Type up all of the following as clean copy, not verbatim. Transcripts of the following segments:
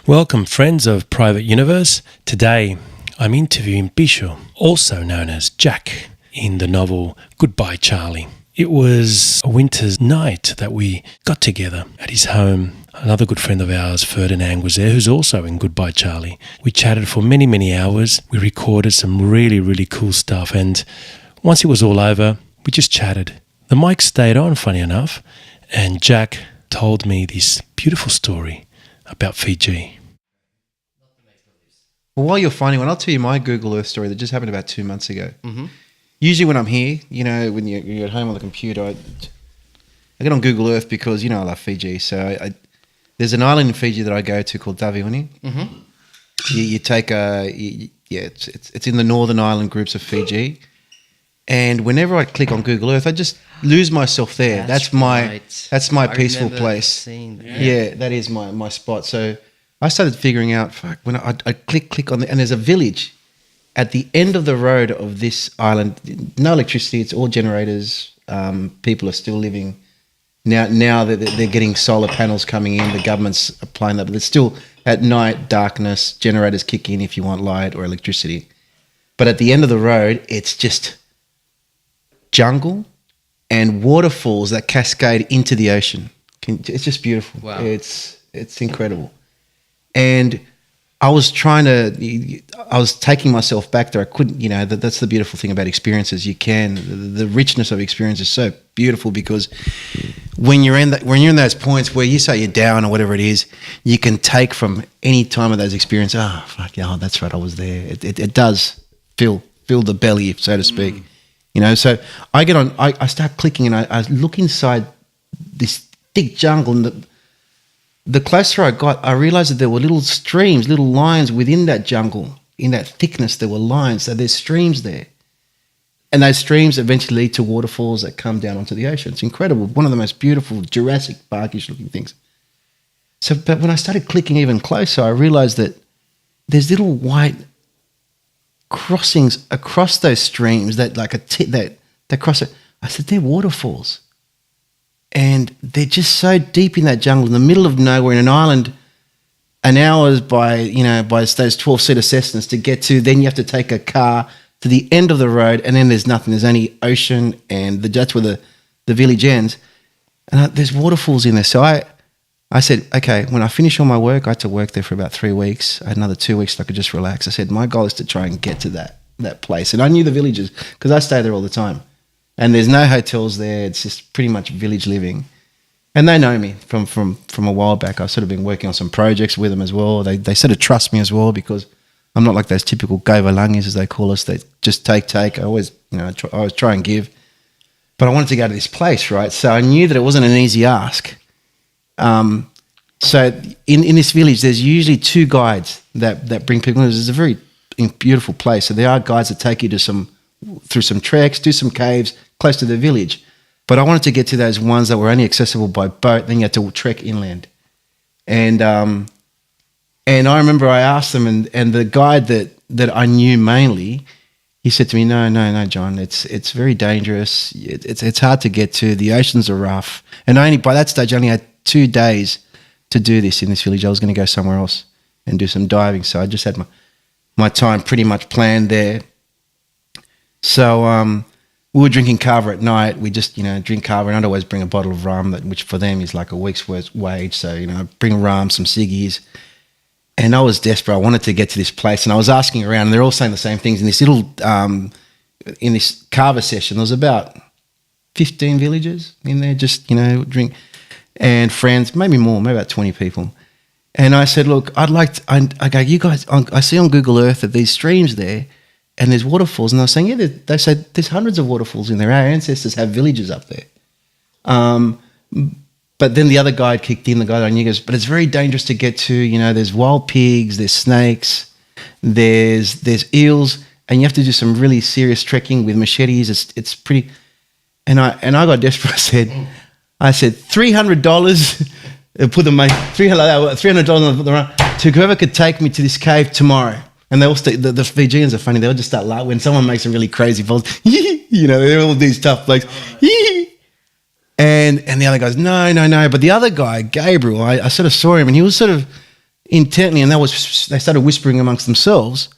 Welcome, friends of Private Universe. Today, I'm interviewing Piyu, also known as Jack, in the novel Goodbye, Charlie. It was a winter's night that we got together at his home. Another good friend of ours, Ferdinand, was there, who's also in Goodbye, Charlie. We chatted for many, many hours. We recorded some really, really cool stuff. And once it was all over, we just chatted. The mic stayed on, funny enough, and Jack told me this beautiful story about Fiji. Well, while you're finding one, I'll tell you my Google Earth story that just happened about 2 months ago. Mm-hmm. Usually when I'm here, when you're at home on the computer, I get on Google Earth because, I love Fiji. So there's an island in Fiji that I go to called Taveuni. Mm-hmm. You take it's in the northern island groups of Fiji. And whenever I click on Google Earth, I just lose myself there. That's my peaceful place. Yeah, that is my spot. So I started figuring out, when I click on and there's a village at the end of the road of this island. No electricity, it's all generators. People are still living. Now they're getting solar panels coming in. The government's applying that, but it's still at night, darkness, generators kick in if you want light or electricity. But at the end of the road, it's just jungle and waterfalls that cascade into the ocean. It's just beautiful. Wow. It's incredible. And I was taking myself back there. I couldn't, that's the beautiful thing about experiences. The richness of experience is so beautiful because when you're in those points where you say you're down or whatever it is, you can take from any time of those experiences. That's right, I was there. It does fill the belly, so to speak. So I get on. I start clicking and I look inside this thick jungle, and the closer I got, I realized that there were little streams, little lines within that jungle. In that thickness, there were lines. So there's streams there. And those streams eventually lead to waterfalls that come down onto the ocean. It's incredible. One of the most beautiful Jurassic Park-ish looking things. But when I started clicking even closer, I realized that there's little white crossings across those streams that cross it. I said, they're waterfalls. And they're just so deep in that jungle, in the middle of nowhere, in an island, an hour by those 12-seater Cessnas to get to. Then you have to take a car to the end of the road, and then there's nothing. There's only ocean, and that's where the village ends. And there's waterfalls in there. So I said, okay, when I finish all my work, I had to work there for about 3 weeks. I had another 2 weeks so I could just relax. I said, my goal is to try and get to that place. And I knew the villages because I stay there all the time. And there's no hotels there. It's just pretty much village living. And they know me from a while back. I've sort of been working on some projects with them as well. They sort of trust me as well because I'm not like those typical govalangis, as they call us. They just take. I always, I always try and give. But I wanted to go to this place, right? So I knew that it wasn't an easy ask. So in this village, there's usually 2 guides that bring people. It's a very beautiful place. So there are guides that take you through some treks, do some caves close to the village. But I wanted to get to those ones that were only accessible by boat. Then you had to trek inland. And I remember I asked them, and the guide that I knew mainly, he said to me, no, John, it's very dangerous. It's hard to get to. The oceans are rough. And by that stage, I only had 2 days to do this in this village. I was going to go somewhere else and do some diving. So I just had my time pretty much planned there. So we were drinking kava at night. We just, drink kava, and I'd always bring a bottle of rum, which for them is like a week's wage. So, I'd bring rum, some ciggies. And I was desperate. I wanted to get to this place. And I was asking around, and they're all saying the same things. In this little, in this kava session, there was about 15 villagers in there, just, drink. And friends, maybe more, maybe about 20 people. And I said, look, I go, you guys, I see on Google Earth that these streams there, and there's waterfalls. And I was saying, they said there's hundreds of waterfalls in there. Our ancestors have villages up there. But then the other guide kicked in, the guy that I knew goes, but it's very dangerous to get to. There's wild pigs, there's snakes, there's eels, and you have to do some really serious trekking with machetes. It's pretty. And I got desperate. I said $300. Put the money $300 on the run to whoever could take me to this cave tomorrow. And they all the Fijians are funny. They'll just start laughing when someone makes a really crazy falls. They're all these tough blokes. And the other guy's no. But the other guy, Gabriel, I sort of saw him, and he was sort of intently, and they started whispering amongst themselves.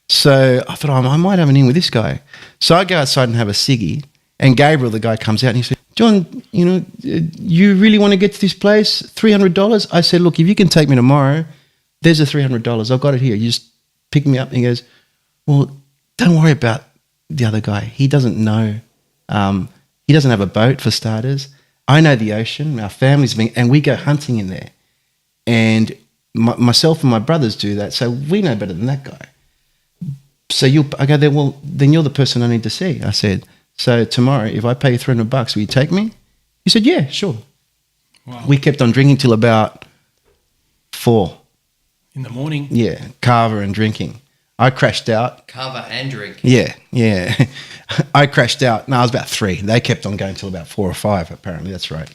So I thought, I might have an in with this guy. So I go outside and have a ciggy, and Gabriel, the guy, comes out and he said, John, you really want to get to this place? $300? I said, look, if you can take me tomorrow, there's the $300. I've got it here. You just pick me up. And he goes, well, don't worry about the other guy. He doesn't know. He doesn't have a boat, for starters. I know the ocean. Our family's been, and we go hunting in there. And myself and my brothers do that, so we know better than that guy. So I go there, well, then you're the person I need to see. I said, so tomorrow, if I pay you $300, will you take me? He said, yeah, sure. Wow. We kept on drinking till about 4. In the morning? Yeah, kava and drinking. I crashed out. Kava and drink. Yeah. I crashed out. No, I was about 3. They kept on going till about 4 or 5, apparently. That's right.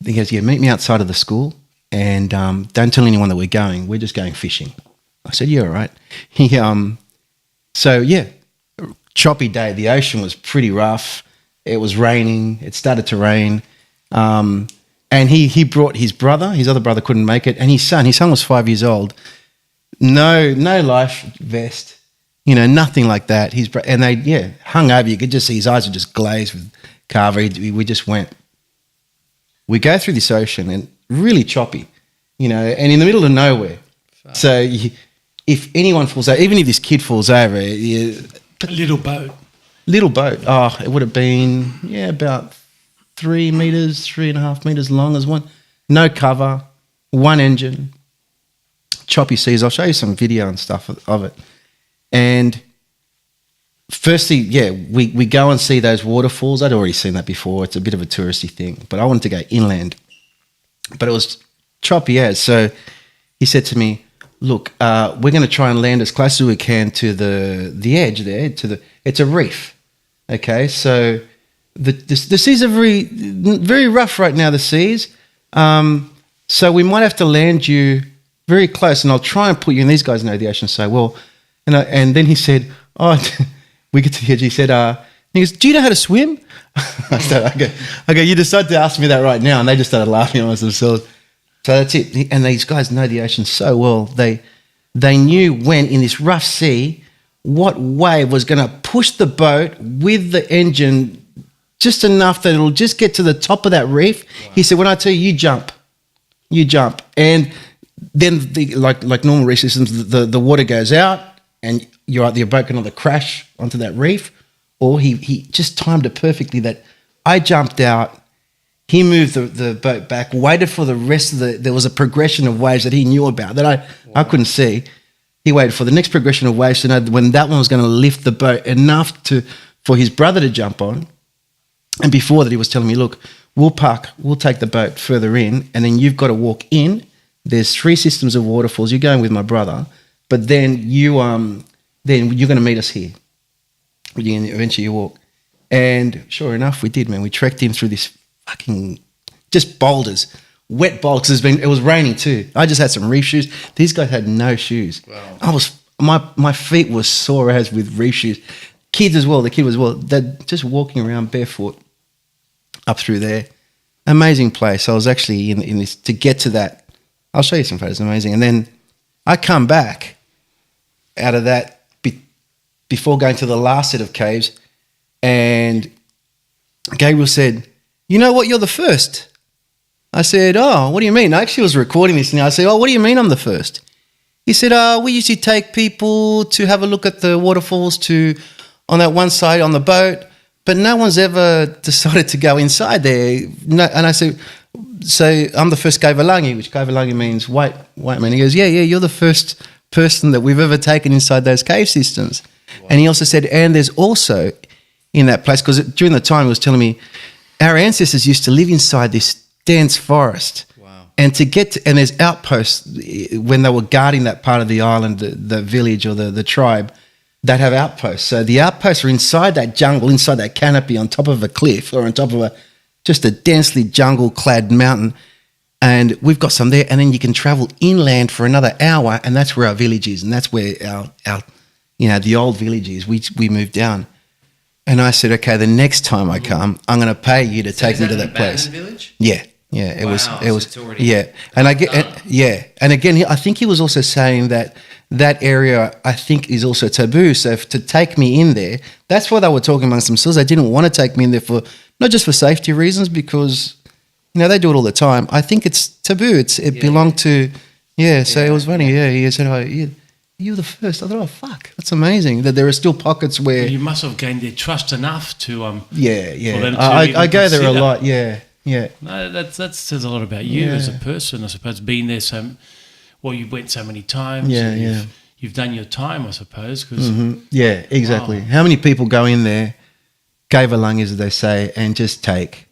He goes, yeah, meet me outside of the school and don't tell anyone that we're going. We're just going fishing. I said, yeah, all right. So, yeah, choppy day. The ocean was pretty rough. It was raining. It started to rain. And he brought his brother. His other brother couldn't make it. And his son was 5 years old. No life vest, nothing like that. And they, hung over. You could just see his eyes were just glazed with kava. We just went. We go through this ocean and really choppy, and in the middle of nowhere. Fuck. So if anyone falls over, even if this kid falls over, a little boat. Little boat. Oh, it would have been, about 3 meters, 3.5 meters long as one. No cover, one engine, choppy seas. I'll show you some video and stuff of it. And firstly, we go and see those waterfalls. I'd already seen that before. It's a bit of a touristy thing, but I wanted to go inland. But it was choppy as. So he said to me, look, we're going to try and land as close as we can to the edge there. It's a reef. Okay, so the seas are very, very rough right now, the seas. So we might have to land you very close, and I'll try and put you, and these guys know the ocean so well. And then he said, we get to the edge. He said, he goes, do you know how to swim? I go, you decide to ask me that right now. And they just started laughing amongst themselves. So that's it. And these guys know the ocean so well. They knew when in this rough sea, what wave was going to push the boat with the engine just enough that it'll just get to the top of that reef. Wow. He said, when I tell you, you jump. And then like normal reef systems, the water goes out and your boat can either crash onto that reef, or he just timed it perfectly that I jumped out, he moved the boat back, waited for the rest of there was a progression of waves that he knew about that I couldn't see. He waited for the next progression of waves to know when that one was going to lift the boat enough for his brother to jump on. And before that, he was telling me, look, we'll take the boat further in, and then you've got to walk in. There's 3 systems of waterfalls. You're going with my brother, but then you're going to meet us here. Eventually you walk. And sure enough, we did, man. We trekked in through this fucking just boulders, wet boulders. It was raining too. I just had some reef shoes. These guys had no shoes. Wow. My feet were sore as with reef shoes. Kids as well. The kid was well. They're just walking around barefoot up through there. Amazing place. I was actually in this to get to that. I'll show you some photos. Amazing. And then I come back out of that before going to the last set of caves, and Gabriel said, you know what, you're the first. I said, oh, what do you mean? I actually was recording this now. I said, oh, what do you mean I'm the first? He said, we usually take people to have a look at the waterfalls on that one side on the boat, but no one's ever decided to go inside there. No, and I said, so I'm the first Kaivalangi, which Kaivalangi means white man. He goes, yeah, you're the first person that we've ever taken inside those cave systems. Wow. And he also said, and there's also in that place, because during the time he was telling me, our ancestors used to live inside this dense forest. Wow. And and there's outposts when they were guarding that part of the island, the village or the tribe, that have outposts. So the outposts are inside that jungle, inside that canopy on top of a cliff or on top of just a densely jungle-clad mountain. And we've got some there, and then you can travel inland for another hour, and that's where our village is, and that's where our the old village is. We moved down. And I said, okay, the next time I come, I'm going to pay you to take me to that place. Village? Yeah. Yeah, it Wow, was. so It was. it's already Yeah, and and again, I think he was also saying that area, I think, is also taboo. So to take me in there, that's why they were talking amongst themselves. They didn't want to take me in there for not just for safety reasons, because they do it all the time. I think it's taboo. It belonged to. Yeah, so it was funny. Yeah, he said, "Oh, you're the first." I thought, "Oh, fuck, that's amazing." That there are still pockets where Well, you must have gained their trust enough to Yeah. for them to I go there a consider. lot. Yeah. No, that says a lot about you as a person, I suppose. Being there you went so many times. Yeah, and yeah. You've done your time, I suppose. 'Cause, Yeah, exactly. Wow. How many people go in there, gave a lung, as they say, and just take,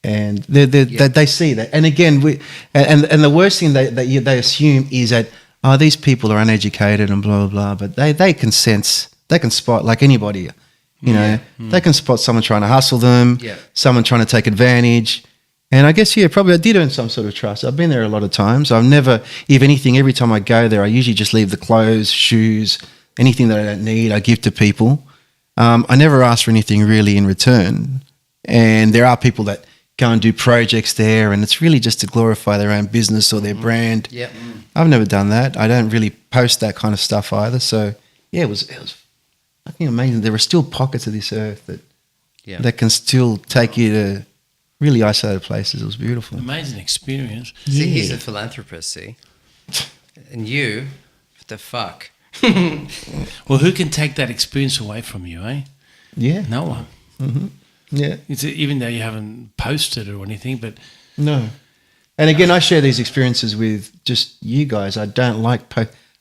and they see that. And again, and the worst thing they assume is that these people are uneducated and blah blah blah. But they can sense, they can spot, like anybody. They can spot someone trying to hustle them, someone trying to take advantage. And I guess, probably I did earn some sort of trust. I've been there a lot of times. I've never, if anything, every time I go there, I usually just leave the clothes, shoes, anything that I don't need, I give to people. I never ask for anything really in return. And there are people that go and do projects there, and it's really just to glorify their own business or their brand. Yeah. I've never done that. I don't really post that kind of stuff either. So, it was I think amazing. There are still pockets of this earth that can still take you to really isolated places. It was beautiful. amazing experience. See, he's a philanthropist, see? And you, what the fuck? Well, who can take that experience away from you, eh? Yeah. No one. Mm-hmm. Yeah. Even though you haven't posted or anything, but No. And again, I share these experiences with just you guys. I don't like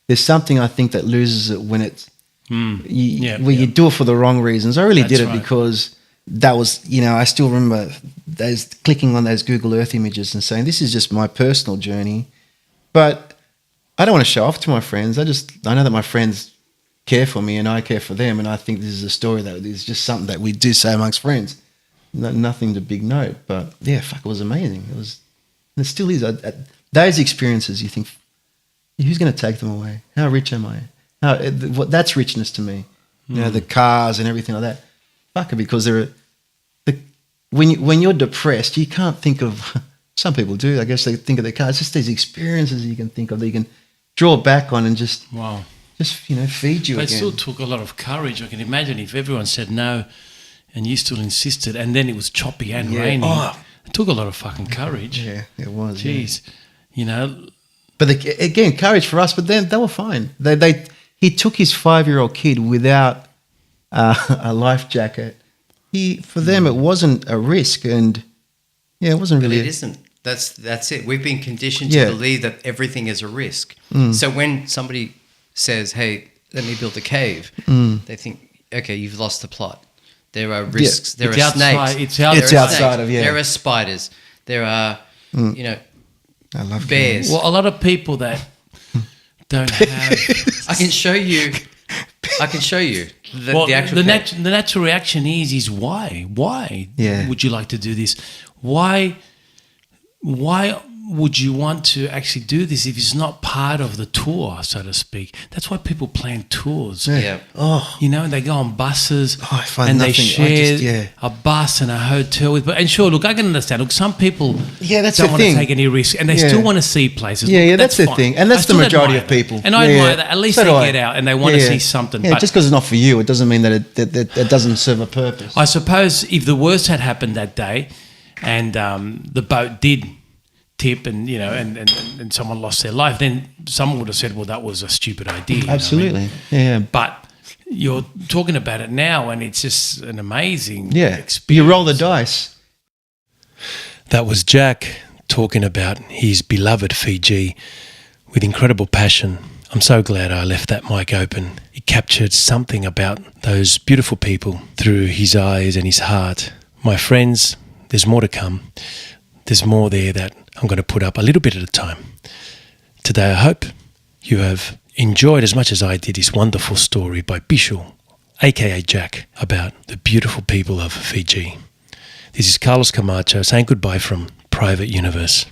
there's something I think that loses it when it's you do it for the wrong reasons. I really did it because that was, I still remember clicking on those Google Earth images and saying, this is just my personal journey. But I don't want to show off to my friends. I know that my friends care for me and I care for them. And I think this is a story that is just something that we do say amongst friends. Nothing to big note. But yeah, fuck, it was amazing. It still is. Those experiences, you think, who's going to take them away? How rich am I? That's richness to me. The cars and everything like that. Fuck it, because when you're depressed, you can't think of. Some people do. I guess they think of their cars. It's just these experiences you can think of that you can draw back on and just feed you But again. it still took a lot of courage. I can imagine if everyone said no and you still insisted, and then it was choppy and raining. Oh. It took a lot of fucking courage. Yeah, it was. Jeez. But again, courage for us, but then they were fine. He took his 5-year-old kid without a life jacket. For them, it wasn't a risk, and it wasn't really. But it isn't. That's it. We've been conditioned to believe that everything is a risk. So when somebody says, "Hey, let me build a cave," they think, "Okay, you've lost the plot. There are risks. There are snakes. It's outside of There are spiders. There are, I love bears." Well, a lot of people that don't have. I can show you. The actual. The natural reaction is why? Why would you like to do this? Why would you want to actually do this if it's not part of the tour, so to speak? That's why people plan tours. Yeah. Oh. And they go on buses I find and nothing. they share a bus and a hotel with. And sure, look, I can understand. Look, some people that's don't the want thing. to take any risk, and they still want to see places. Yeah, Look, that's the fine. thing, and that's I the still majority admire of people. that. And I admire that. At least they get out and they want to see something. Yeah, but just because it's not for you, it doesn't mean that it doesn't serve a purpose. I suppose if the worst had happened that day, and the boat did tip and and someone lost their life, then someone would have said, well, that was a stupid idea. Absolutely. Yeah. But you're talking about it now and it's just an amazing experience. You roll the dice. That was Jack talking about his beloved Fiji with incredible passion. I'm so glad I left that mic open. He captured something about those beautiful people through his eyes and his heart. My friends, there's more to come. There's more there that I'm going to put up a little bit at a time. Today, I hope you have enjoyed as much as I did this wonderful story by Piyu, aka Jack, about the beautiful people of Fiji. This is Carlos Camacho saying goodbye from Private Universe.